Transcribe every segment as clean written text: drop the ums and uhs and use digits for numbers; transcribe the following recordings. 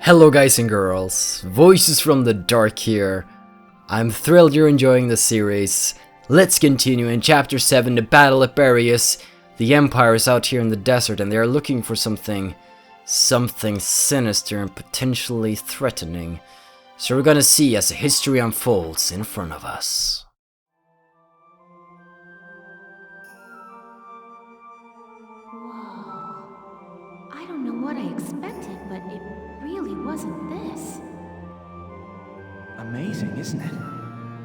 Hello guys and girls, Voices from the Dark here. I'm thrilled you're enjoying the series. Let's continue in Chapter 7, the battle at Barious. The Empire is out here in the desert and they are looking for something sinister and potentially threatening. So we're gonna see as the history unfolds in front of us. Whoa. I don't know what I expected, but it really wasn't this. Amazing, isn't it?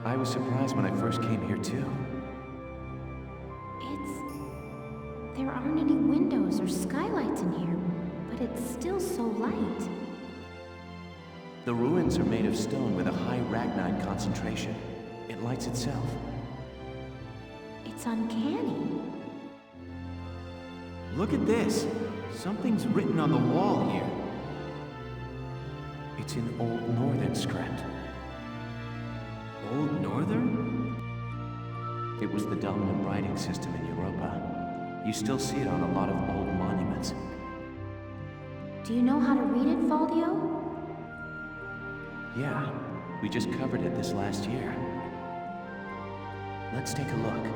I was surprised when I first came here too. There aren't any windows or skylights in here, but it's still so light. The ruins are made of stone with a high ragnite concentration. It lights itself. It's uncanny. Look at this! Something's written on the wall here. It's in Old Northern script. Old Northern? It was the dominant writing system in Europa. You still see it on a lot of old monuments. Do you know how to read it, Valdio? Yeah, we just covered it this last year. Let's take a look.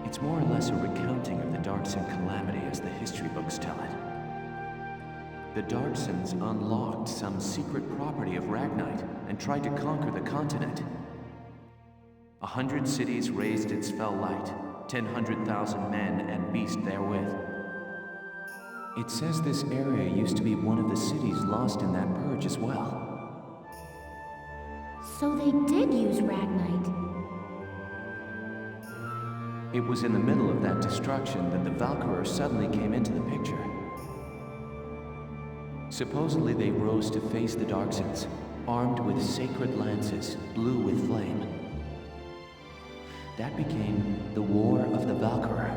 It's more or less a recounting of the Darkson calamity as the history books tell it. The Darksons unlocked some secret property of Ragnite and tried to conquer the continent. 100 cities raised its fell light, 100,000 men and beast therewith. It says this area used to be one of the cities lost in that purge as well. So they did use Ragnite. It was in the middle of that destruction that the Valkyria suddenly came into the picture. Supposedly they rose to face the Darksons, armed with sacred lances, blue with flame. That became the War of the Valkyria.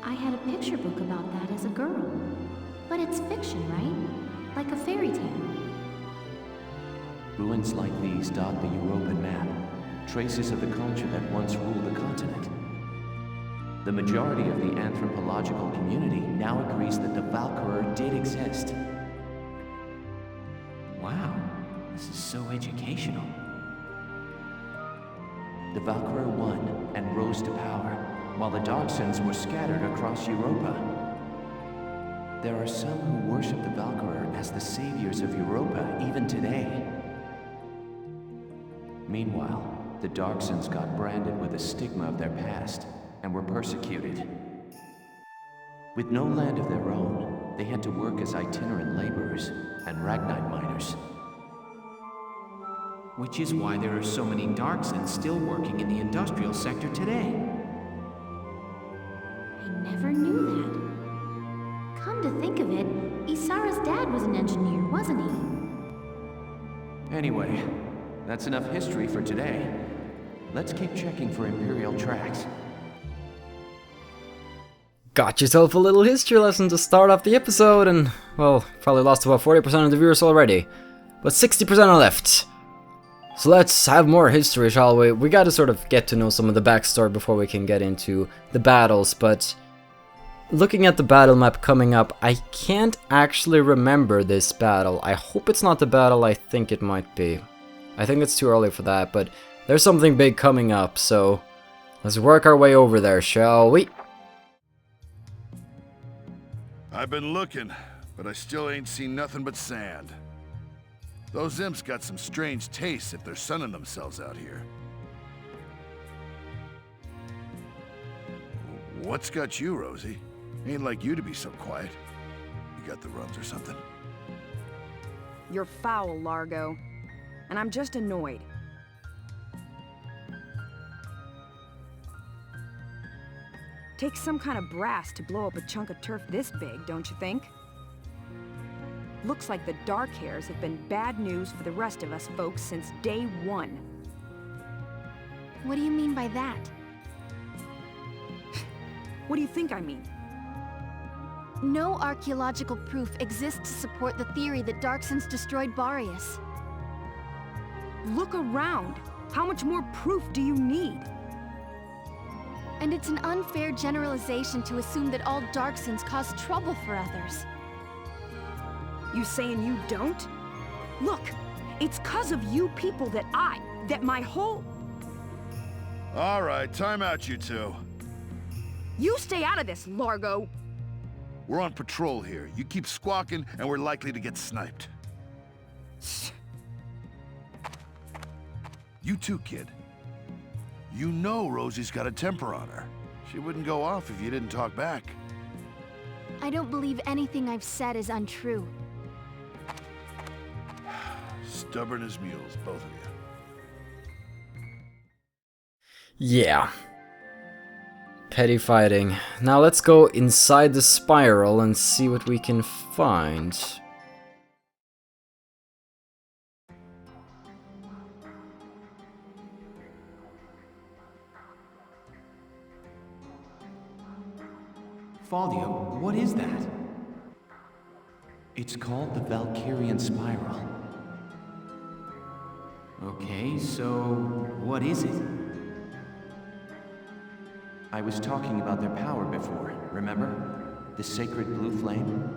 I had a picture book about that as a girl. But it's fiction, right? Like a fairy tale. Ruins like these dot the European map, traces of the culture that once ruled the continent. The majority of the anthropological community now agrees that the Valkyria did exist. Wow, this is so educational. The Valkyria won and rose to power, while the Darksons were scattered across Europa. There are some who worship the Valkyria as the saviors of Europa even today. Meanwhile, the Darksons got branded with the stigma of their past and were persecuted. With no land of their own, they had to work as itinerant laborers and Ragnite miners. Which is why there are so many Darksons still working in the industrial sector today. I never knew that. Come to think of it, Isara's dad was an engineer, wasn't he? Anyway, that's enough history for today. Let's keep checking for Imperial tracks. Got yourself a little history lesson to start off the episode and, well, probably lost about 40% of the viewers already. But 60% are left. So let's have more history, shall we? We gotta sort of get to know some of the backstory before we can get into the battles, but looking at the battle map coming up, I can't actually remember this battle. I hope it's not the battle I think it might be. I think it's too early for that, but there's something big coming up, so let's work our way over there, shall we? I've been looking, but I still ain't seen nothing but sand. Those imps got some strange tastes if they're sunning themselves out here. What's got you, Rosie? Ain't like you to be so quiet. You got the runs or something? You're foul, Largo. And I'm just annoyed. Takes some kind of brass to blow up a chunk of turf this big, don't you think? Looks like the dark hairs have been bad news for the rest of us folks since day one. What do you mean by that? What do you think I mean? No archaeological proof exists to support the theory that Darksons destroyed Barious. Look around! How much more proof do you need? And it's an unfair generalization to assume that all Darksons cause trouble for others. You saying you don't? Look, it's 'cause of you people that my whole... All right, time out, you two. You stay out of this, Largo! We're on patrol here. You keep squawking, and we're likely to get sniped. You too, kid. You know Rosie's got a temper on her. She wouldn't go off if you didn't talk back. I don't believe anything I've said is untrue. Stubborn as mules, both of you. Yeah. Petty fighting. Now let's go inside the spiral and see what we can find. Faldio, what is that? It's called the Valkyrian Spiral. Okay, so what is it? I was talking about their power before, remember? The sacred blue flame?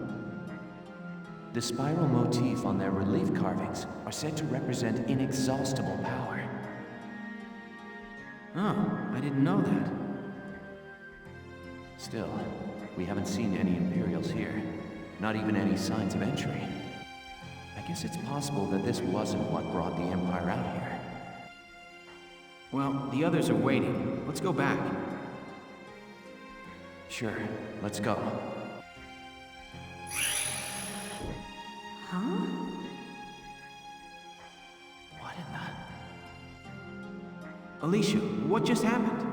The spiral motif on their relief carvings are said to represent inexhaustible power. Oh, I didn't know that. Still, we haven't seen any Imperials here. Not even any signs of entry. I guess it's possible that this wasn't what brought the Empire out here. Well, the others are waiting. Let's go back. Sure, let's go. Huh? What in the... Alicia, what just happened?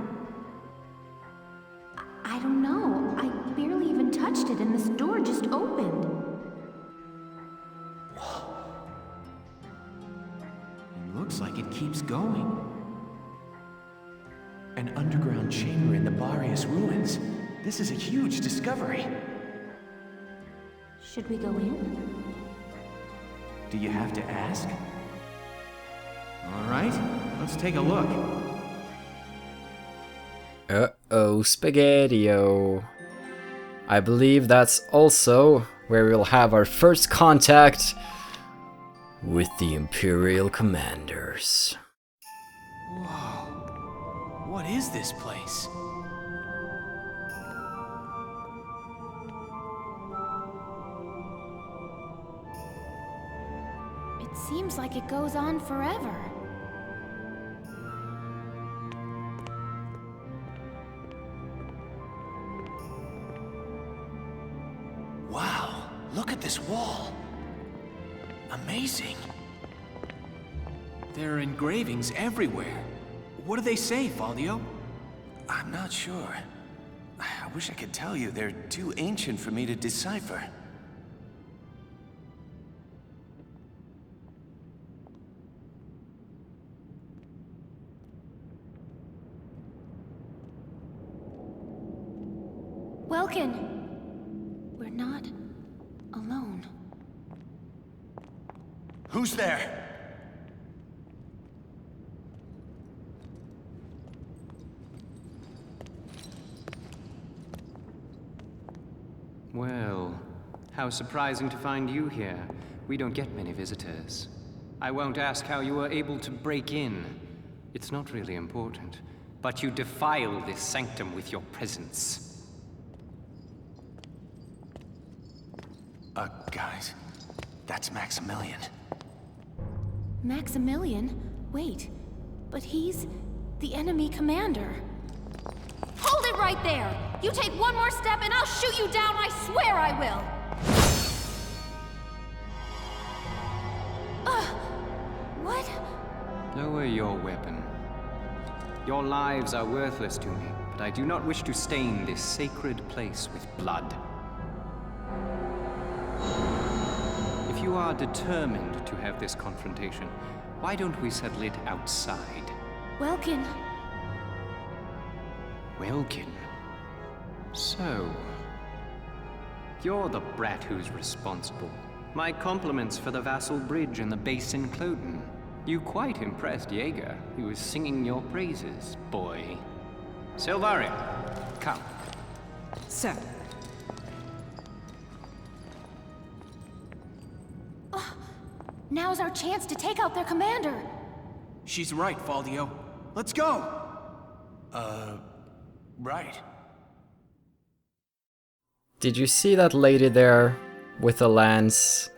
I don't know. I barely even touched it and this door just opened. It looks like it keeps going. An underground chamber in the Barious ruins. This is a huge discovery. Should we go in? Do you have to ask? All right, let's take a look. Uh-oh, Spaghetti-O. I believe that's also where we'll have our first contact with the Imperial commanders. Whoa, what is this place? It seems like it goes on forever. Wow, look at this wall. Amazing. There are engravings everywhere. What do they say, Faldio? I'm not sure. I wish I could tell you. They're too ancient for me to decipher. Welkin! We're not alone. Who's there? Well, how surprising to find you here. We don't get many visitors. I won't ask how you were able to break in. It's not really important. But you defile this sanctum with your presence. Guys, that's Maximilian. Maximilian? Wait, but he's the enemy commander. Hold it right there! You take one more step and I'll shoot you down, I swear I will! What? Lower your weapon. Your lives are worthless to me, but I do not wish to stain this sacred place with blood. If you are determined to have this confrontation, why don't we settle it outside? Welkin. Welkin? So, you're the brat who's responsible. My compliments for the Vassal Bridge and the base in Cloden. You quite impressed Jaeger. He was singing your praises, boy. Silvaria, come. Sir. Now's our chance to take out their commander. She's right, Faldio. Let's go! Right. Did you see that lady there with the lance?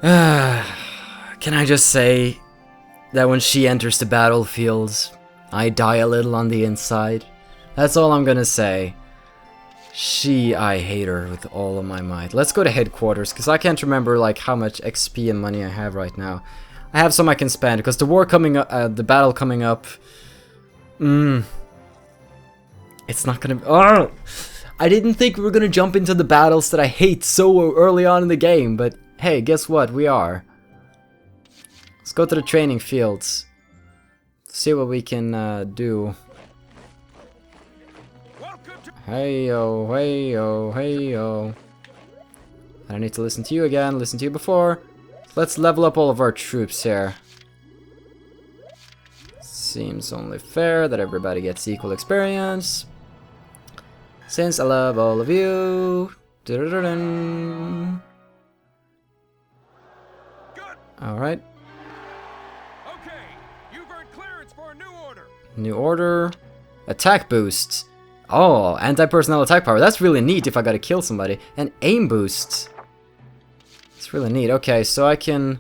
Can I just say that when she enters the battlefield, I die a little on the inside? That's all I'm gonna say. I hate her with all of my might. Let's go to headquarters, because I can't remember like how much XP and money I have right now. I have some I can spend, because the war coming up, the battle coming up. It's not gonna. Oh! I didn't think we were gonna jump into the battles that I hate so early on in the game, but hey, guess what? We are. Let's go to the training fields. See what we can do. Hey yo, hey yo, hey yo. I don't need to listen to you again, listen to you before. Let's level up all of our troops here. Seems only fair that everybody gets equal experience. Since I love all of you. Alright. Okay, you've earned clearance for a new order. New order. Attack boost. Oh, anti-personnel attack power. That's really neat if I gotta kill somebody. And aim boost. It's really neat. Okay, so I can...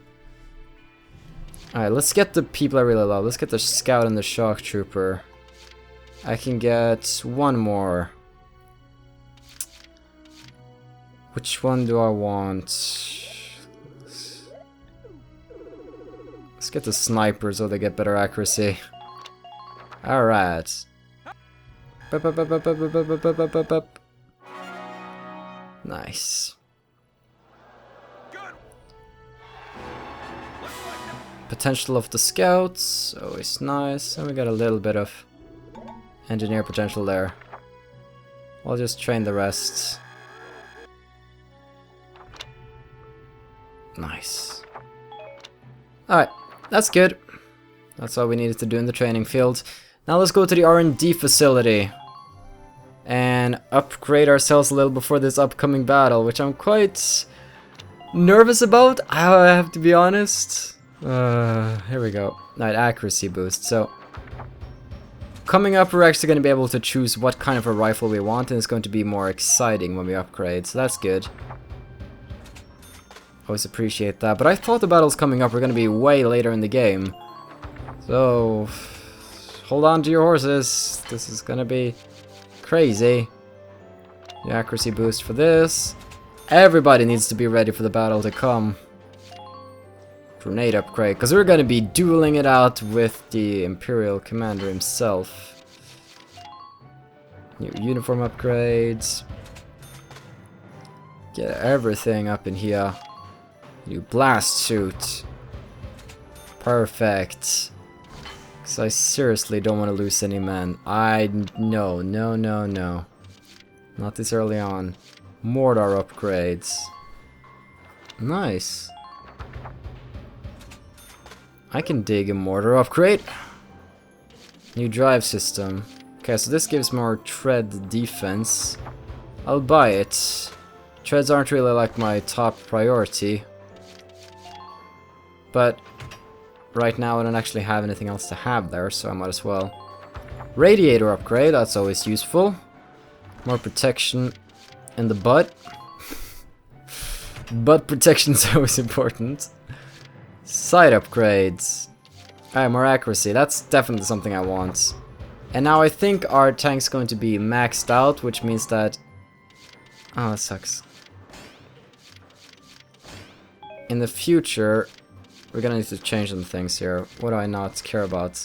Alright, let's get the people I really love. Let's get the scout and the shock trooper. I can get one more. Which one do I want? Let's get the snipers so they get better accuracy. Alright. Nice. Potential of the scouts, always nice. And we got a little bit of engineer potential there. I'll just train the rest. Nice. Alright, that's good. That's all we needed to do in the training field. Now let's go to the R&D facility and upgrade ourselves a little before this upcoming battle, which I'm quite nervous about, I have to be honest. Here we go. Alright, accuracy boost. So, coming up we're actually going to be able to choose what kind of a rifle we want, and it's going to be more exciting when we upgrade, so that's good. Always appreciate that, but I thought the battles coming up were going to be way later in the game. So, hold on to your horses. This is going to be crazy. The accuracy boost for this. Everybody needs to be ready for the battle to come. Grenade upgrade, because we're going to be dueling it out with the Imperial commander himself. New uniform upgrades. Get everything up in here. New blast suit. Perfect. Because I seriously don't want to lose any men. No. Not this early on. Mortar upgrades. Nice. I can dig a mortar upgrade. New drive system. Okay, so this gives more tread defense. I'll buy it. Treads aren't really like my top priority. But right now I don't actually have anything else to have there, so I might as well. Radiator upgrade, that's always useful. More protection in the butt. Butt protection is always important. Sight upgrades. Alright, more accuracy, that's definitely something I want. And now I think our tank's going to be maxed out, which means that... Oh, that sucks. In the future, we're gonna need to change some things here. What do I not care about?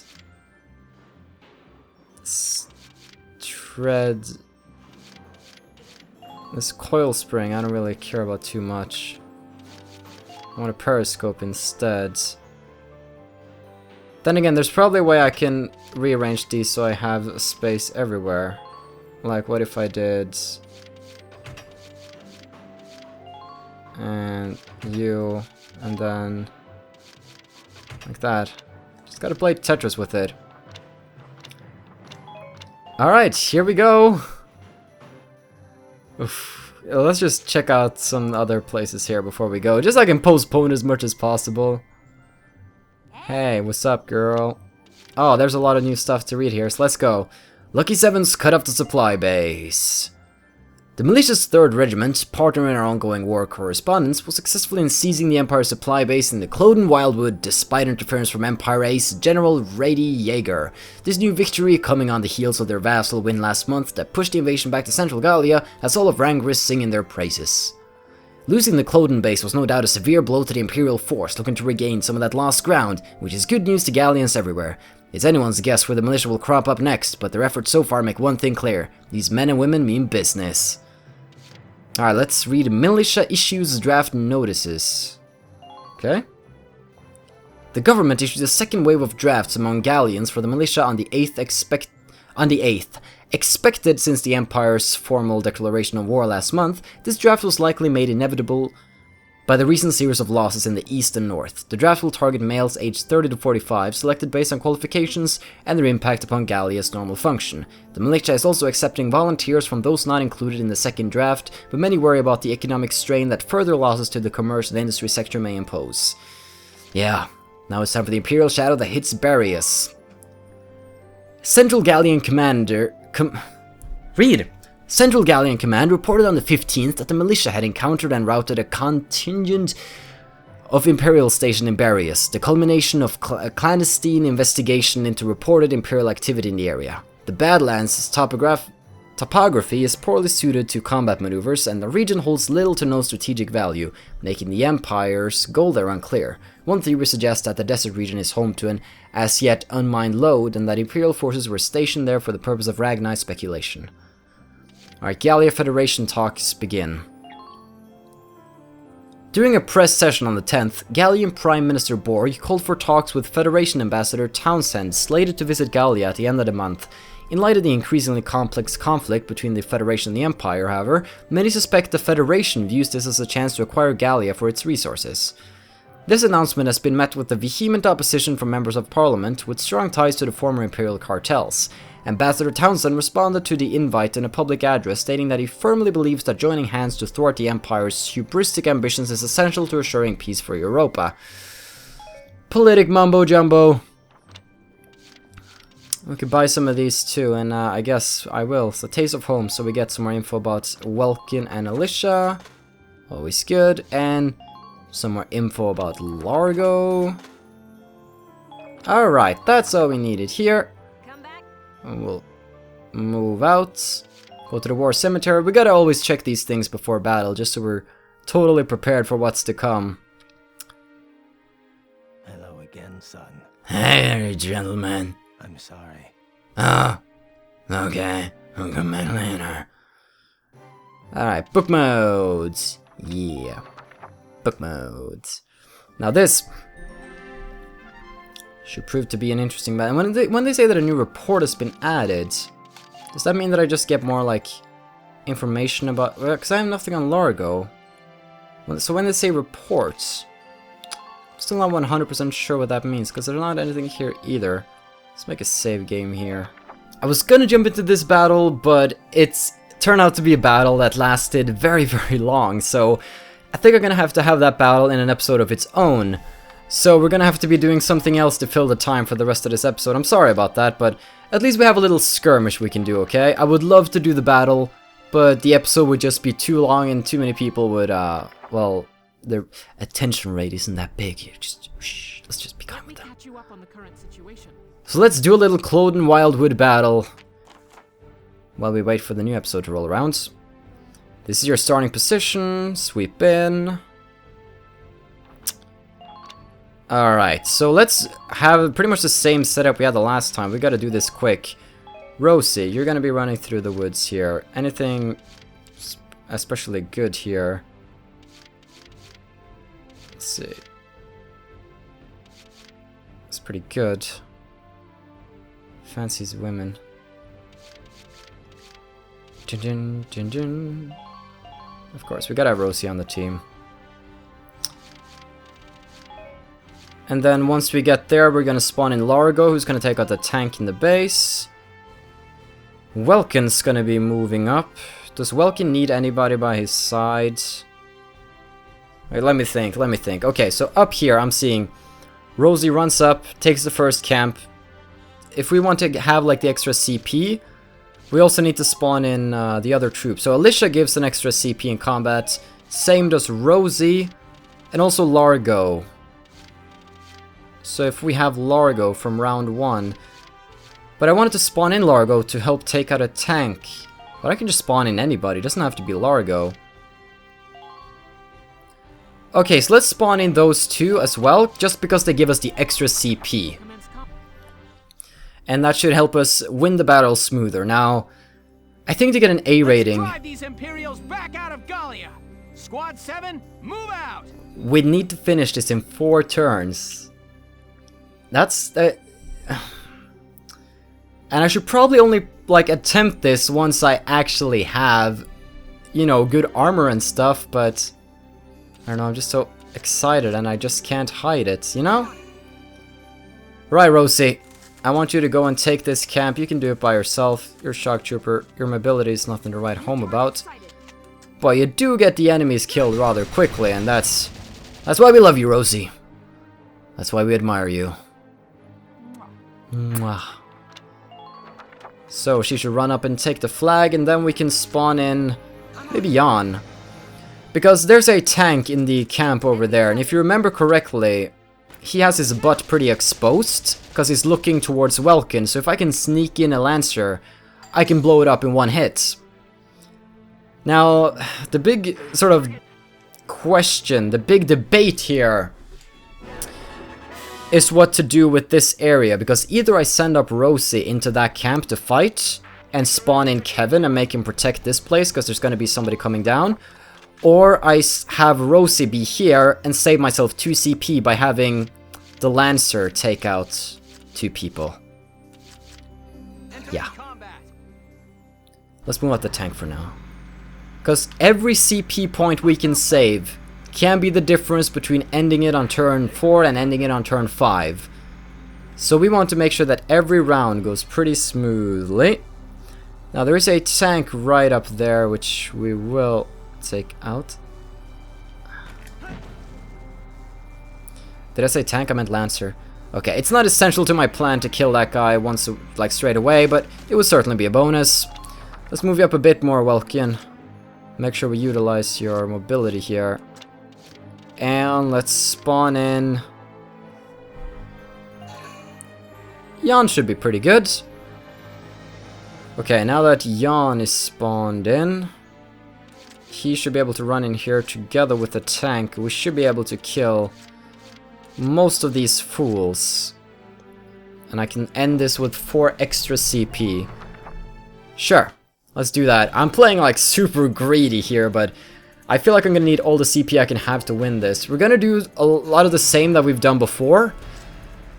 Tread... This coil spring, I don't really care about too much. I want a periscope instead. Then again, there's probably a way I can rearrange these so I have space everywhere. Like, what if I did... And you, and then... Like that. Just gotta play Tetris with it. Alright, here we go! Oof. let's just check out some other places here before we go. Just so I can postpone as much as possible. Hey, what's up, girl? Oh, there's a lot of new stuff to read here, so let's go. Lucky Sevens cut up the supply base. The militia's 3rd Regiment, partner in our ongoing war correspondence, was successful in seizing the Empire's supply base in the Cloden Wildwood despite interference from Empire ace General Rady Jaeger. This new victory, coming on the heels of their vassal win last month that pushed the invasion back to Central Gallia, has all of Rangris singing their praises. Losing the Cloden base was no doubt a severe blow to the Imperial force looking to regain some of that lost ground, which is good news to Gallians everywhere. It's anyone's guess where the militia will crop up next, but their efforts so far make one thing clear. These men and women mean business. Alright, let's read Militia Issues Draft Notices. Okay. The government issued a second wave of drafts among Gallians for the militia on the 8th Expected since the Empire's formal declaration of war last month, this draft was likely made inevitable by the recent series of losses in the east and north. The draft will target males aged 30 to 45, selected based on qualifications and their impact upon Gallia's normal function. The militia is also accepting volunteers from those not included in the second draft, but many worry about the economic strain that further losses to the commerce and industry sector may impose. Yeah, now it's time for the Imperial shadow that hits Barious. Central Gallian Commander... Central Gallian Command reported on the 15th that the militia had encountered and routed a contingent of Imperial stationed in Barious, the culmination of a clandestine investigation into reported Imperial activity in the area. The Badlands' topography is poorly suited to combat maneuvers, and the region holds little to no strategic value, making the Empire's goal there unclear. One theory suggests that the desert region is home to an as yet unmined lode, and that Imperial forces were stationed there for the purpose of Ragnite speculation. Alright, Gallia Federation talks begin. During a press session on the 10th, Gallian Prime Minister Borg called for talks with Federation Ambassador Townsend, slated to visit Gallia at the end of the month. In light of the increasingly complex conflict between the Federation and the Empire, however, many suspect the Federation views this as a chance to acquire Gallia for its resources. This announcement has been met with the vehement opposition from members of Parliament with strong ties to the former Imperial cartels. Ambassador Townsend responded to the invite in a public address, stating that he firmly believes that joining hands to thwart the Empire's hubristic ambitions is essential to assuring peace for Europa. Politic mumbo-jumbo. We could buy some of these too, and I guess I will. So, Taste of Home, so we get some more info about Welkin and Alicia. Always good. And some more info about Largo. Alright, that's all we needed here. And we'll move out. Go to the War Cemetery. We gotta always check these things before battle, just so we're totally prepared for what's to come. Hello again, son. Hey, gentlemen. I'm sorry. Oh, okay. I'll come back later. Alright, book modes. Yeah. Book modes. Now this should prove to be an interesting battle. When they say that a new report has been added, does that mean that I just get more, like, information about... Because I have nothing on Largo. So when they say reports, I'm still not 100% sure what that means, because there's not anything here either. Let's make a save game here. I was gonna jump into this battle, but it's turned out to be a battle that lasted very, very long, so I think I'm gonna have to have that battle in an episode of its own. So we're gonna have to be doing something else to fill the time for the rest of this episode. I'm sorry about that, but at least we have a little skirmish we can do, okay? I would love to do the battle, but the episode would just be too long and too many people would, well, their attention rate isn't that big here. Just, shh, let's just be kind with them. So let's do a little Cloden Wildwood battle while we wait for the new episode to roll around. This is your starting position. Sweep in. Alright, so let's have pretty much the same setup we had the last time. We gotta do this quick. Rosie, you're gonna be running through the woods here. Anything especially good here? Let's see. It's pretty good. Fancies women. Dun, dun, dun, dun. Of course, we gotta have Rosie on the team. And then once we get there, we're gonna spawn in Largo, who's gonna take out the tank in the base. Welkin's gonna be moving up Does Welkin need anybody by his side? Wait, let me think. Okay, so up here I'm seeing Rosie runs up, takes the first camp. If we want to have like the extra CP, we also need to spawn in the other troops. So Alicia gives an extra CP in combat. Same does Rosie. And also Largo. So if we have Largo from round 1. But I wanted to spawn in Largo to help take out a tank. But I can just spawn in anybody. It doesn't have to be Largo. Okay, so let's spawn in those two as well. Just because they give us the extra CP. And that should help us win the battle smoother. Now, I think to get an A rating, Drive these Imperials back out of Gallia. Squad 7, move out. we need to finish this in 4 turns. That's and I should probably only like attempt this once I actually have, you know, good armor and stuff, but I don't know, I'm just so excited and I just can't hide it, you know? Right, Rosie. I want you to go and take this camp. You can do it by yourself. You're a shock trooper. Your mobility is nothing to write home about. But you do get the enemies killed rather quickly, and that's why we love you, Rosie. That's why we admire you. Mwah. So she should run up and take the flag, and then we can spawn in maybe Jan. Because there's a tank in the camp over there, and if you remember correctly, he has his butt pretty exposed, because he's looking towards Welkin, so if I can sneak in a Lancer, I can blow it up in 1 hit. Now, the big sort of question, the big debate here is what to do with this area, because either I send up Rosie into that camp to fight and spawn in Kevin and make him protect this place because there's going to be somebody coming down, or I have Rosie be here and save myself 2 CP by having the Lancer take out 2 people. Yeah. Let's move out the tank for now. Because every CP point we can save can be the difference between ending it on turn 4 and ending it on turn 5. So we want to make sure that every round goes pretty smoothly. Now there is a tank right up there which we will take out. Did I say tank? I meant Lancer. Okay, it's not essential to my plan to kill that guy once, like, straight away, but it would certainly be a bonus. Let's move you up a bit more, Welkin. Make sure we utilize your mobility here. And let's spawn in. Jan should be pretty good. Okay, now that Jan is spawned in, he should be able to run in here together with the tank. We should be able to kill most of these fools. And I can end this with 4 extra CP. Sure, let's do that. I'm playing like super greedy here, but I feel like I'm gonna need all the CP I can have to win this. We're gonna do a lot of the same that we've done before.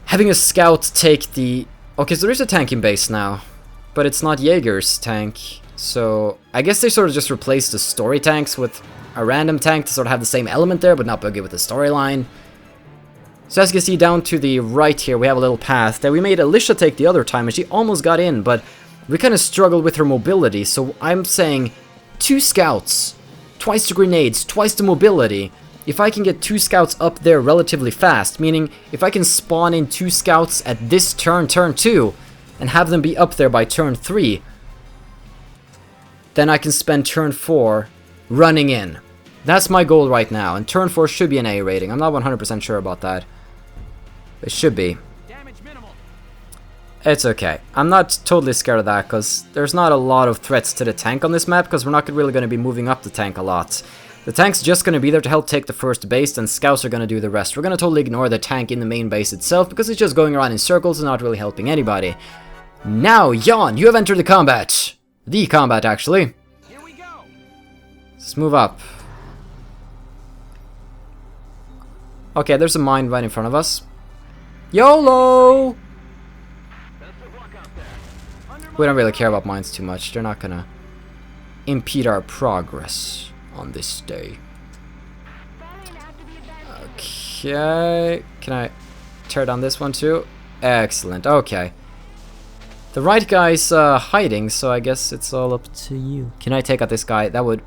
Having a scout take the... Okay, so there's a tank in base now, but it's not Jaeger's tank. So I guess they sort of just replaced the story tanks with a random tank to sort of have the same element there, but not buggy with the storyline. So as you can see down to the right here, we have a little path that we made Alicia take the other time, and she almost got in, but we kind of struggled with her mobility. So I'm saying 2 scouts, twice the grenades, twice the mobility. If I can get 2 scouts up there relatively fast, meaning if I can spawn in 2 scouts at this turn, turn 2, and have them be up there by turn 3, then I can spend turn 4 running in. That's my goal right now, and turn 4 should be an A rating. I'm not 100% sure about that. It should be. It's okay. I'm not totally scared of that, because there's not a lot of threats to the tank on this map, because we're not really going to be moving up the tank a lot. The tank's just going to be there to help take the first base, and scouts are going to do the rest. We're going to totally ignore the tank in the main base itself, because it's just going around in circles and not really helping anybody. Now, Jan, you have entered the combat. The combat, actually. Here we go. Let's move up. Okay, there's a mine right in front of us. YOLO! We don't really care about mines too much. They're not gonna impede our progress on this day. Okay. Can I tear down this one too? Excellent. Okay. The right guy's hiding, so I guess it's all up to you. Can I take out this guy? That would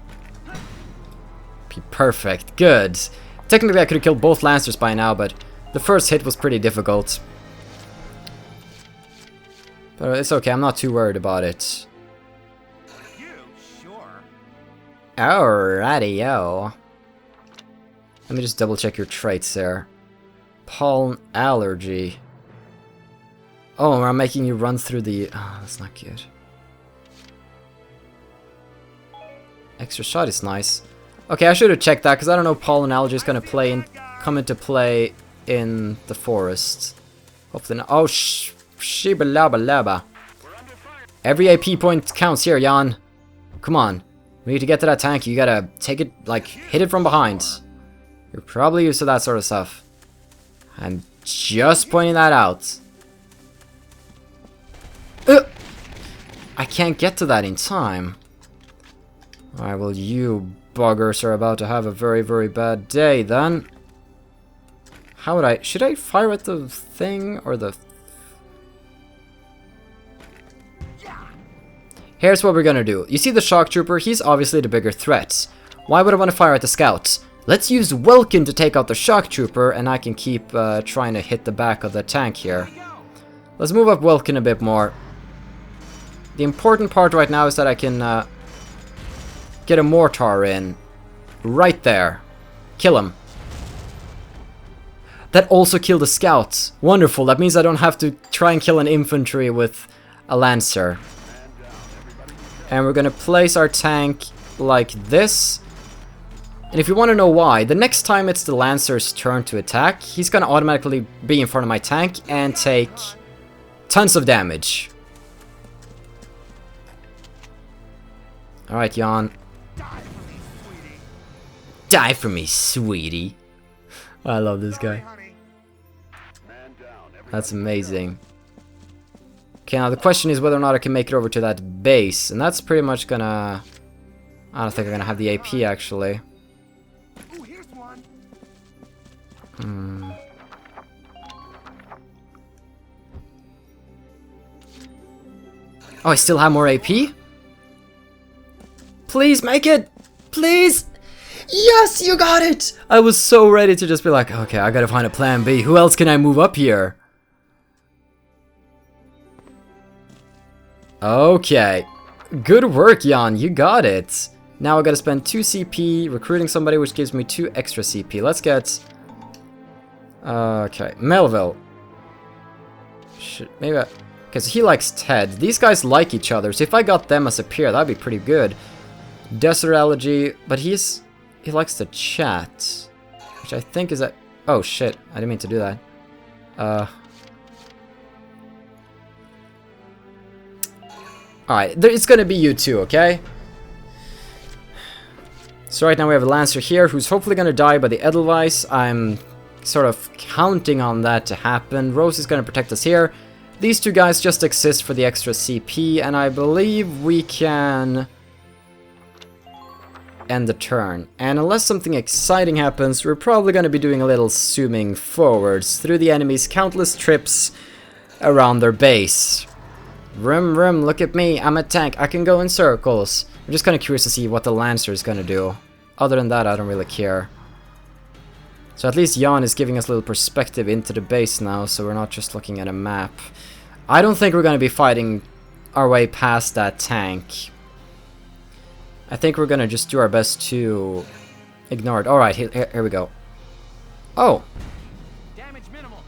be perfect. Good. Technically, I could have killed both Lancers by now, but the first hit was pretty difficult. But it's okay, I'm not too worried about it. You sure? Alrighty, yo. Let me just double check your traits there. Pollen allergy. Oh, I'm making you run through the... Oh, that's not good. Extra shot is nice. Okay, I should have checked that, because I don't know if pollen allergy is going to come into play in the forest. Hopefully not. Oh, shiba-laba-laba. Every AP point counts here, Jan. Come on. We need to get to that tank. You gotta take it, like, hit it from behind. You're probably used to that sort of stuff. I'm just pointing that out. I can't get to that in time. Alright, well, you buggers are about to have a very, very bad day, then. How would I... Should I fire at the thing, or the... Here's what we're gonna do. You see the shock trooper? He's obviously the bigger threat. Why would I want to fire at the scouts? Let's use Welkin to take out the shock trooper, and I can keep trying to hit the back of the tank here. Let's move up Welkin a bit more. The important part right now is that I can get a mortar in. Right there. Kill him. That also killed the scouts. Wonderful. That means I don't have to try and kill an infantry with a lancer. And we're gonna place our tank like this. And if you want to know why, the next time it's the lancer's turn to attack, he's gonna automatically be in front of my tank and take tons of damage. Alright, Jan. Die for me, sweetie. I love this guy. That's amazing. Okay, now the question is whether or not I can make it over to that base. And that's pretty much gonna... I don't think I'm gonna have the AP, actually. Oh, I still have more AP? Please make it! Please! Yes, you got it! I was so ready to just be like, okay, I gotta find a plan B. Who else can I move up here? Okay. Good work, Jan. You got it. Now I gotta spend 2 CP recruiting somebody, which gives me 2 extra CP. Let's get... Okay, Melville. Maybe because he likes Ted. These guys like each other, so if I got them as a pair, that'd be pretty good. Desert allergy, but he likes to chat, which I think is a... Oh shit, I didn't mean to do that. Alright, it's gonna be you two, okay? So right now we have a Lancer here, who's hopefully gonna die by the Edelweiss. I'm sort of counting on that to happen. Rose is gonna protect us here. These two guys just exist for the extra CP, and I believe we can end the turn. And unless something exciting happens, we're probably going to be doing a little zooming forwards through the enemy's countless trips around their base. Vroom vroom, look at me, I'm a tank, I can go in circles. I'm just kind of curious to see what the Lancer is going to do. Other than that, I don't really care. So at least Jan is giving us a little perspective into the base now, so we're not just looking at a map. I don't think we're going to be fighting our way past that tank. I think we're going to just do our best to ignore it. Alright, here we go. Oh! Damage minimal.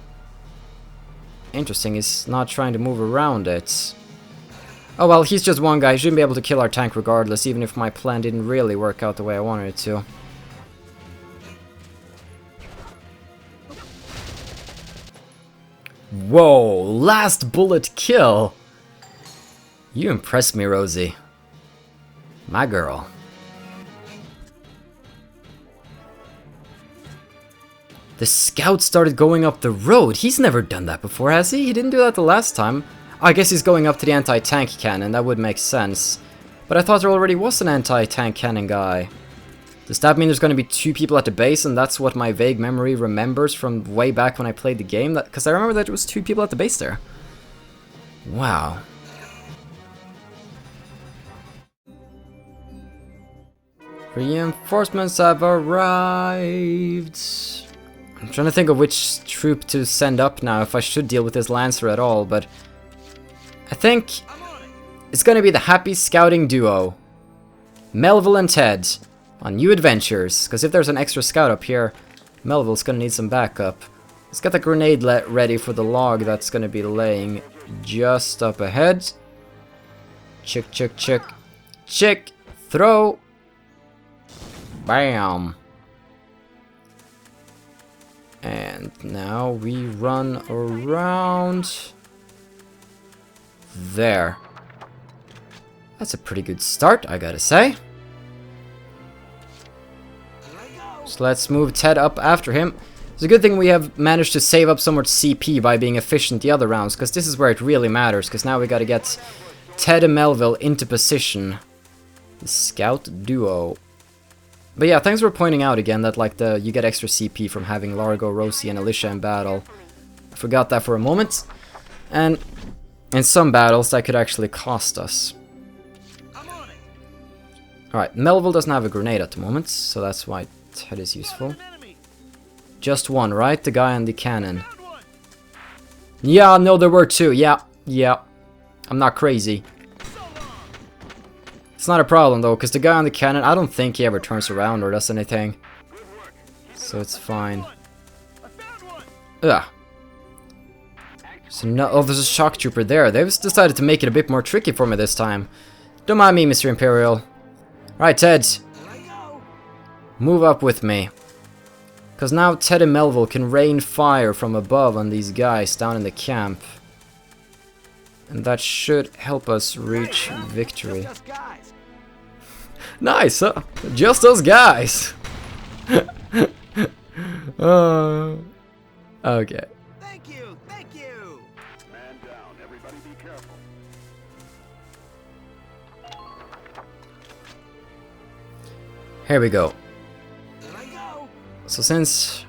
Interesting, he's not trying to move around it. Oh well, he's just one guy. He shouldn't be able to kill our tank regardless, even if my plan didn't really work out the way I wanted it to. Whoa, last bullet kill! You impressed me, Rosie. My girl. The scout started going up the road. He's never done that before, has he? He didn't do that the last time. I guess he's going up to the anti-tank cannon. That would make sense. But I thought there already was an anti-tank cannon guy. Does that mean there's going to be 2 people at the base, and that's what my vague memory remembers from way back when I played the game? Because I remember that it was 2 people at the base there. Wow. Reinforcements have arrived. I'm trying to think of which troop to send up now, if I should deal with this Lancer at all, but I think it's gonna be the happy scouting duo, Melville and Ted, on new adventures, because if there's an extra scout up here, Melville's gonna need some backup. Let's get the grenade ready for the log that's gonna be laying just up ahead. Chick, chick, chick, chick, throw. Bam. And now we run around there. That's a pretty good start, I gotta say. So let's move Ted up after him. It's a good thing we have managed to save up so much CP by being efficient the other rounds, because this is where it really matters, because now we gotta get Ted and Melville into position. The scout duo. But yeah, thanks for pointing out again that like you get extra CP from having Largo, Rosie, and Alicia in battle. I forgot that for a moment. And in some battles that could actually cost us. Alright, Melville doesn't have a grenade at the moment, so that's why Ted is useful. Just one, right? The guy on the cannon. Yeah, no, there were two. Yeah. I'm not crazy. It's not a problem though, because the guy on the cannon, I don't think he ever turns around or does anything. So it's fine. Ugh. So no, oh, there's a shock trooper there. They've decided to make it a bit more tricky for me this time. Don't mind me, Mr. Imperial. Right, Ted. Move up with me. Because now Ted and Melville can rain fire from above on these guys down in the camp. And that should help us reach victory. Nice, huh? Just us guys! Okay. Thank you! Man down, everybody be careful. Here we go. So since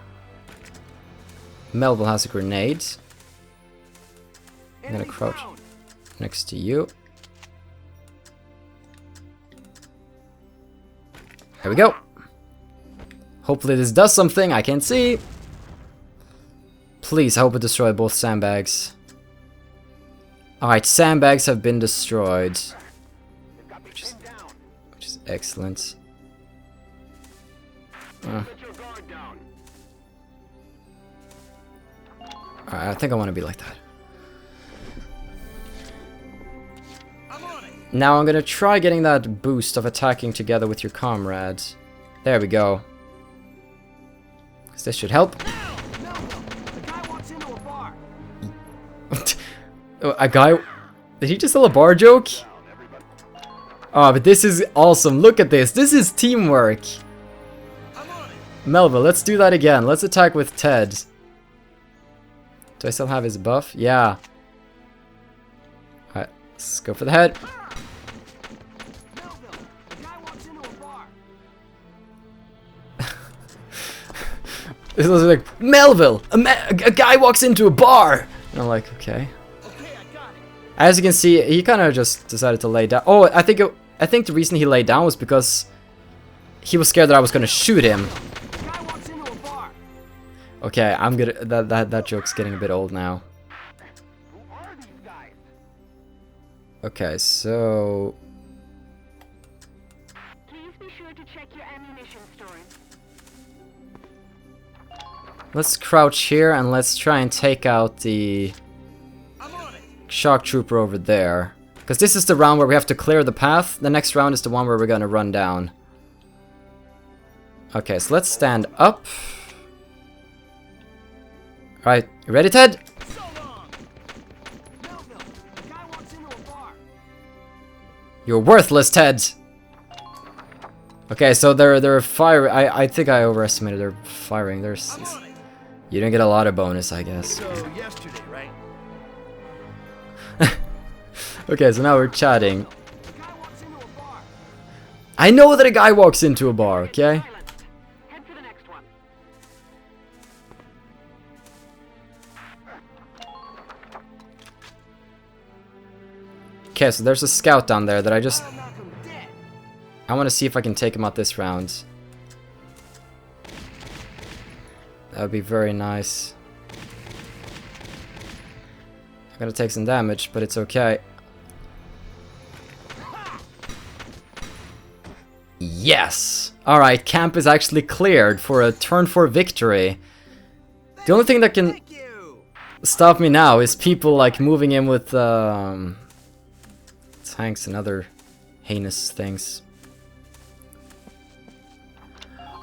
Melville has a grenade, I'm gonna crouch next to you. Here we go. Hopefully this does something, I can't see. Please, I hope it destroyed both sandbags. Alright, sandbags have been destroyed. Which is excellent. Alright, I think I want to be like that. Now I'm gonna try getting that boost of attacking together with your comrades. There we go. 'Cause this should help. A guy... Did he just tell a bar joke? Oh, but this is awesome. Look at this. This is teamwork. Melville, let's do that again. Let's attack with Ted. Do I still have his buff? Yeah. Alright, let's go for the head. This was like, Melville! A guy walks into a bar! And I'm like, okay. As you can see, he kind of just decided to lay down. Oh, I think the reason he laid down was because he was scared that I was gonna shoot him. Okay, I'm gonna. That joke's getting a bit old now. Okay, so. Please be sure to check your ammunition storage. Let's crouch here and let's try and take out the shock trooper over there. Because this is the round where we have to clear the path. The next round is the one where we're gonna run down. Okay, so let's stand up. Alright, you ready, Ted? You're worthless, Ted! Okay, so they're firing. I think I overestimated their firing. You didn't get a lot of bonus, I guess. So yesterday, right? Okay, so now we're chatting. I know that a guy walks into a bar, okay? Head for the next one. Okay, so there's a scout down there that I I want to see if I can take him out this round. That would be very nice. I'm gonna take some damage, but it's okay. Yes! Alright, camp is actually cleared for a turn 4 victory. The only thing that can stop me now is people like moving in with tanks and other heinous things.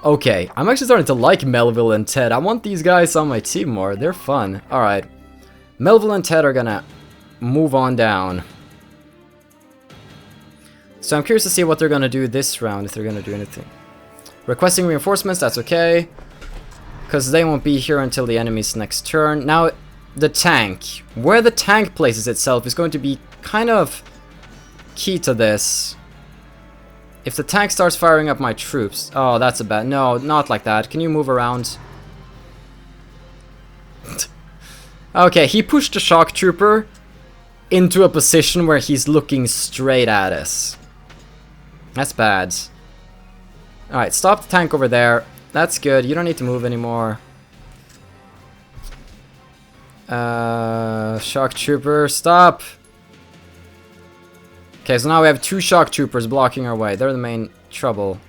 Okay, I'm actually starting to like Melville and Ted. I want these guys on my team more. They're fun. Alright. Melville and Ted are gonna move on down. So I'm curious to see what they're gonna do this round, if they're gonna do anything. Requesting reinforcements, that's okay. Because they won't be here until the enemy's next turn. Now, the tank. Where the tank places itself is going to be kind of key to this. If the tank starts firing up my troops... Oh, that's a bad... No, not like that. Can you move around? Okay, he pushed the shock trooper into a position where he's looking straight at us. That's bad. Alright, stop the tank over there. That's good. You don't need to move anymore. Shock trooper, stop! Okay, so now we have 2 shock troopers blocking our way. They're the main trouble.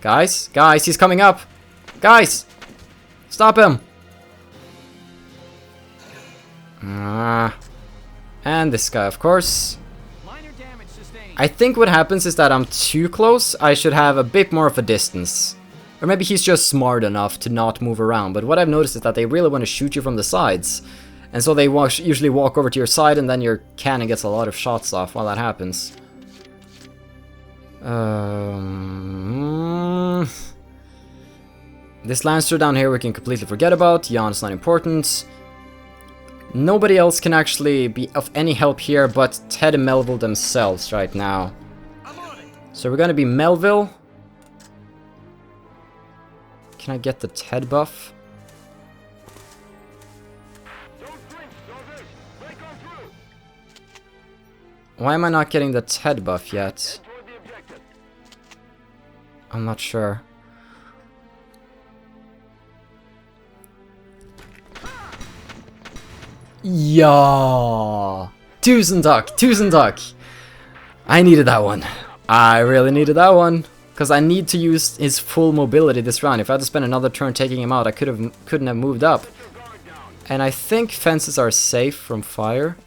Guys? Guys, he's coming up! Guys! Stop him! And this guy, of course. I think what happens is that I'm too close. I should have a bit more of a distance. Or maybe he's just smart enough to not move around. But what I've noticed is that they really want to shoot you from the sides. And so they usually walk over to your side, and then your cannon gets a lot of shots off while that happens. This Lancer down here we can completely forget about. Jan's not important. Nobody else can actually be of any help here but Ted and Melville themselves right now. So we're gonna be Melville. Can I get the Ted buff? Why am I not getting the Ted buff yet? I'm not sure. Yeah, Tusen Duck. I needed that one. I really needed that one. Because I need to use his full mobility this round. If I had to spend another turn taking him out, I couldn't have moved up. And I think fences are safe from fire.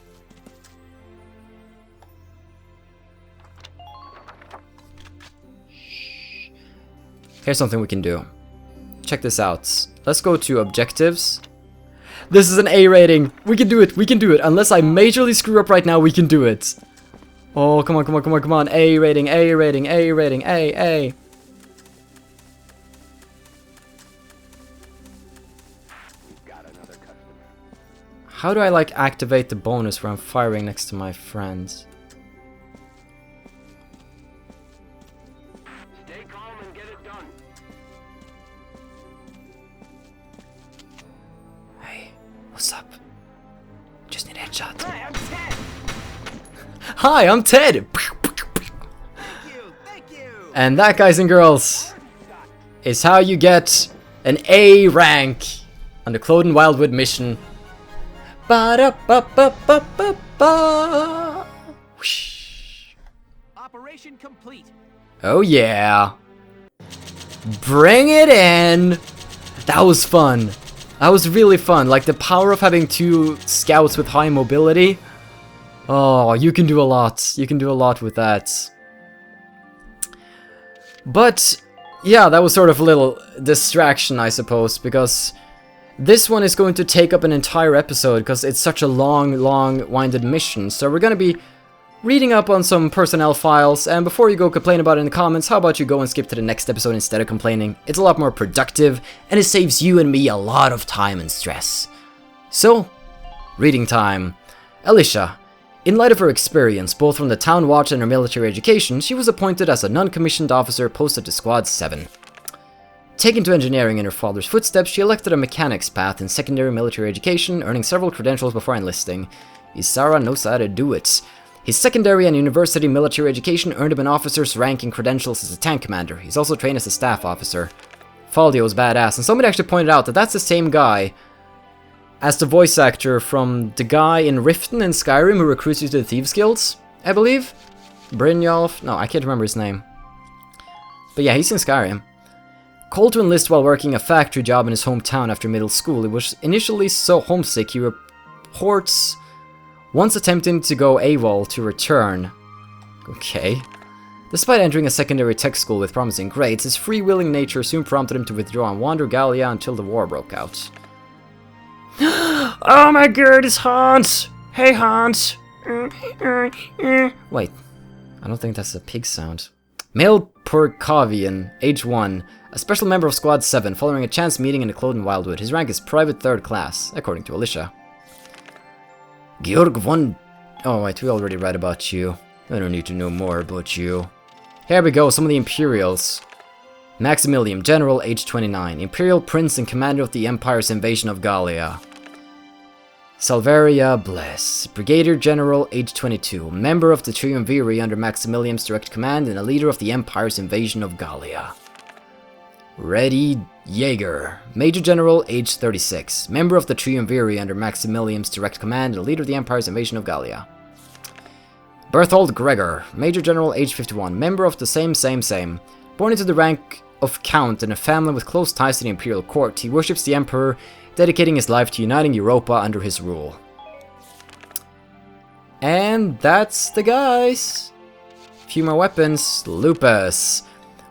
Here's something we can do. Check this out. Let's go to objectives. This is an A rating. We can do it. We can do it. Unless I majorly screw up right now, we can do it. Oh, come on, come on, come on, come on. A rating, A rating, A rating, A. How do I, like, activate the bonus where I'm firing next to my friends? Stay calm and get it done. Hey, what's up? Just need a headshot. Hi, I'm Ted. Hi, I'm Ted! Thank you. And that, guys and girls, is how you get an A rank on the Cloden Wildwood mission. Ba-da-ba-ba-ba-ba-ba. Whoosh. Operation complete. Oh yeah. Bring it in! That was fun. That was really fun. Like the power of having 2 scouts with high mobility. Oh, you can do a lot. You can do a lot with that. But yeah, that was sort of a little distraction, I suppose, because this one is going to take up an entire episode because it's such a long-winded mission. So we're going to be reading up on some personnel files, and before you go complain about it in the comments, how about you go and skip to the next episode instead of complaining? It's a lot more productive, and it saves you and me a lot of time and stress. So, reading time. Alicia. In light of her experience, both from the Town Watch and her military education, she was appointed as a non-commissioned officer posted to Squad 7. Taken to engineering in her father's footsteps, she elected a mechanic's path in secondary military education, earning several credentials before enlisting. Isara knows how to do it. His secondary and university military education earned him an officer's rank and credentials as a tank commander. He's also trained as a staff officer. Faldio's badass, and somebody actually pointed out that that's the same guy as the voice actor from the guy in Riften in Skyrim who recruits you to the Thieves Guilds, I believe? Brynjolf? No, I can't remember his name. But yeah, he's in Skyrim. Called to enlist while working a factory job in his hometown after middle school, he was initially so homesick he reports once attempting to go AWOL to return. Okay. Despite entering a secondary tech school with promising grades, his free-willing nature soon prompted him to withdraw and wander Gallia until the war broke out. Oh my god, it's Hans! Hey Hans! Wait, I don't think that's a pig sound. Male Purkavian, age 1, a special member of Squad 7, following a chance meeting in the Cloden Wildwood. His rank is Private 3rd Class, according to Alicia. Georg von... Oh wait, we already read about you. I don't need to know more about you. Here we go, some of the Imperials. Maximilian, General, age 29. Imperial Prince and Commander of the Empire's invasion of Gallia. Salveria Bless, Brigadier General, age 22. Member of the Triumviri under Maximilian's direct command and a leader of the Empire's invasion of Gallia. Reddy Jaeger, Major General, age 36. Member of the Triumviri under Maximilian's direct command and a leader of the Empire's invasion of Gallia. Berthold Gregor, Major General, age 51. Member of the same. Born into the rank of Count in a family with close ties to the Imperial Court, he worships the Emperor, dedicating his life to uniting Europa under his rule. And that's the guys. Few more weapons. Lupus.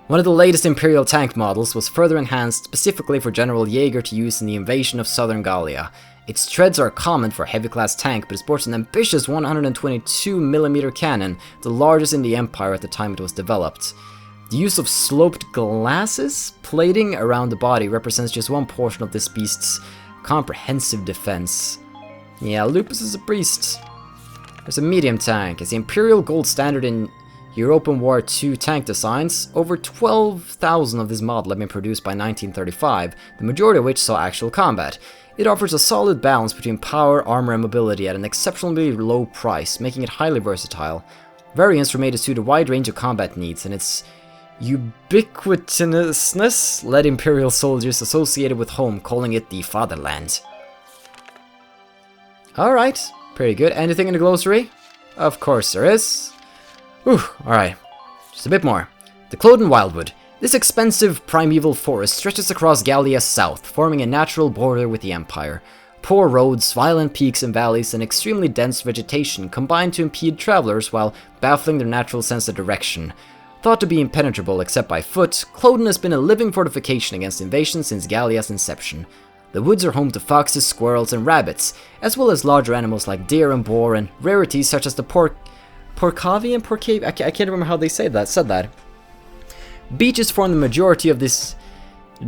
One of the latest Imperial tank models was further enhanced specifically for General Jaeger to use in the invasion of southern Gallia. Its treads are common for a heavy-class tank, but it sports an ambitious 122mm cannon, the largest in the Empire at the time it was developed. The use of sloped glasses plating around the body represents just one portion of this beast's comprehensive defense. Yeah, Lupus is a beast. There's a medium tank. It's the Imperial gold standard in European War II tank designs. Over 12,000 of this model have been produced by 1935, the majority of which saw actual combat. It offers a solid balance between power, armor, and mobility at an exceptionally low price, making it highly versatile. Variants were made to suit a wide range of combat needs, and its ubiquitousness led Imperial soldiers associated with home calling it the fatherland. Alright, pretty good. Anything in the glossary? Of course there is. Whew, alright. Just a bit more. The Cloden Wildwood. This expensive primeval forest stretches across Gallia's south, forming a natural border with the Empire. Poor roads, violent peaks and valleys, and extremely dense vegetation combine to impede travelers while baffling their natural sense of direction. Thought to be impenetrable except by foot, Cloden has been a living fortification against invasion since Gallia's inception. The woods are home to foxes, squirrels, and rabbits, as well as larger animals like deer and boar, and rarities such as the Porcavian? I can't remember how they said that. Beeches form the majority of this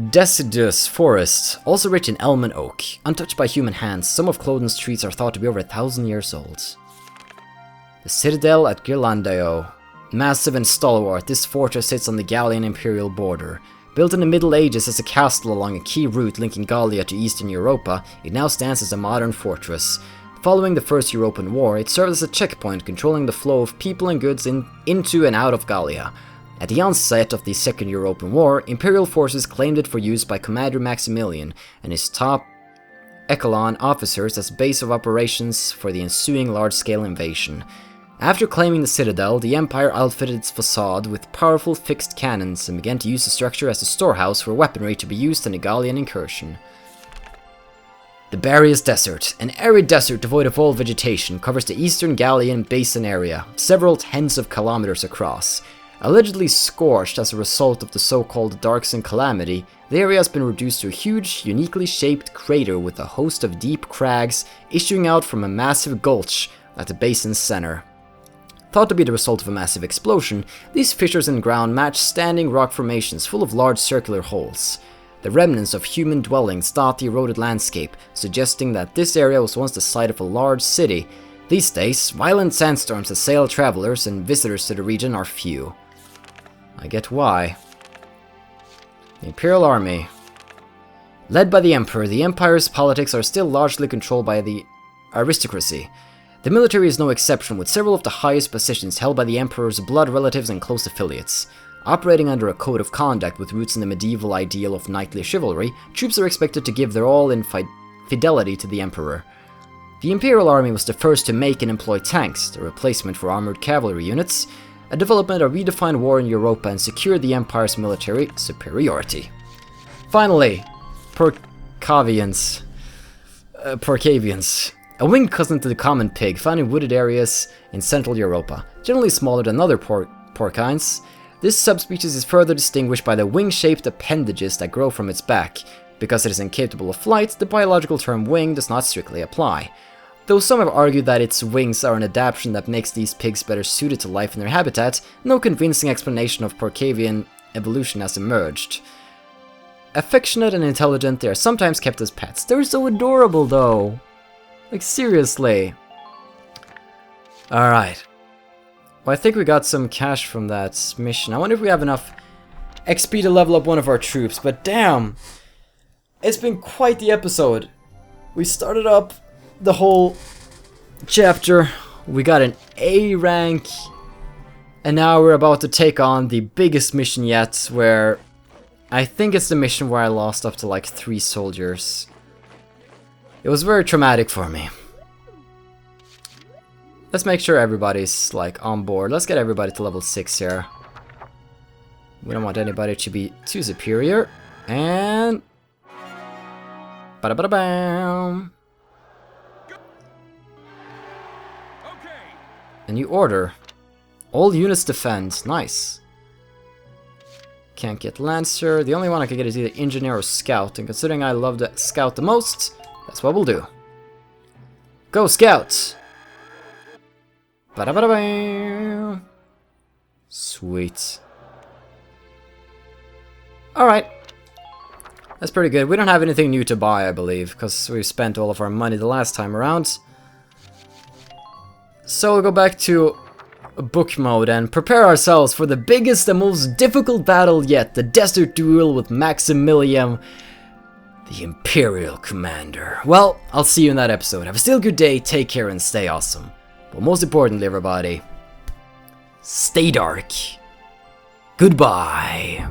deciduous forest, also rich in elm and oak. Untouched by human hands, some of Cloden's trees are thought to be over 1,000 years old. The Citadel at Ghirlandaio. Massive and stalwart, this fortress sits on the Gallian Imperial border. Built in the Middle Ages as a castle along a key route linking Gallia to Eastern Europa, it now stands as a modern fortress. Following the First European War, it served as a checkpoint controlling the flow of people and goods into and out of Gallia. At the onset of the Second European War, Imperial forces claimed it for use by Commander Maximilian and his top echelon officers as base of operations for the ensuing large-scale invasion. After claiming the citadel, the Empire outfitted its facade with powerful fixed cannons and began to use the structure as a storehouse for weaponry to be used in a Gallian incursion. The Barious Desert, an arid desert devoid of all vegetation, covers the eastern Gallian basin area, several tens of kilometers across. Allegedly scorched as a result of the so-called Darkson Calamity, the area has been reduced to a huge, uniquely shaped crater with a host of deep crags issuing out from a massive gulch at the basin's center. Thought to be the result of a massive explosion, these fissures in the ground match standing rock formations full of large circular holes. The remnants of human dwellings dot the eroded landscape, suggesting that this area was once the site of a large city. These days, violent sandstorms assail travelers and visitors to the region are few. I get why. The Imperial Army. Led by the Emperor, the Empire's politics are still largely controlled by the aristocracy. The military is no exception, with several of the highest positions held by the Emperor's blood relatives and close affiliates. Operating under a code of conduct with roots in the medieval ideal of knightly chivalry, troops are expected to give their all in fidelity to the Emperor. The Imperial Army was the first to make and employ tanks, the replacement for armored cavalry units, a development that redefined war in Europa and secured the Empire's military superiority. Finally, Porcavians. A winged cousin to the common pig, found in wooded areas in Central Europa, generally smaller than other porcines. This subspecies is further distinguished by the wing-shaped appendages that grow from its back. Because it is incapable of flight, the biological term wing does not strictly apply. Though some have argued that its wings are an adaptation that makes these pigs better suited to life in their habitat, no convincing explanation of Porcavian evolution has emerged. Affectionate and intelligent, they are sometimes kept as pets. They're so adorable though! Like seriously. Alright. Well, I think we got some cash from that mission. I wonder if we have enough XP to level up one of our troops, but damn! It's been quite the episode. We started up the whole chapter, we got an A rank, and now we're about to take on the biggest mission yet, where I think it's the mission where I lost up to like 3 soldiers. It was very traumatic for me. Let's make sure everybody's like on board. Let's get everybody to level 6 here. We don't want anybody to be too superior. And ba-da-ba-da-bam. A new order. All units defend. Nice. Can't get Lancer. The only one I can get is either Engineer or Scout. And considering I love the Scout the most, that's what we'll do. Go Scout! Ba-da-ba-da-bam. Sweet. Alright. That's pretty good. We don't have anything new to buy, I believe, because we spent all of our money the last time around. So we'll go back to book mode and prepare ourselves for the biggest and most difficult battle yet, the desert duel with Maximilian, the Imperial Commander. Well, I'll see you in that episode. Have a still good day, take care, and stay awesome. But most importantly, everybody, stay dark. Goodbye.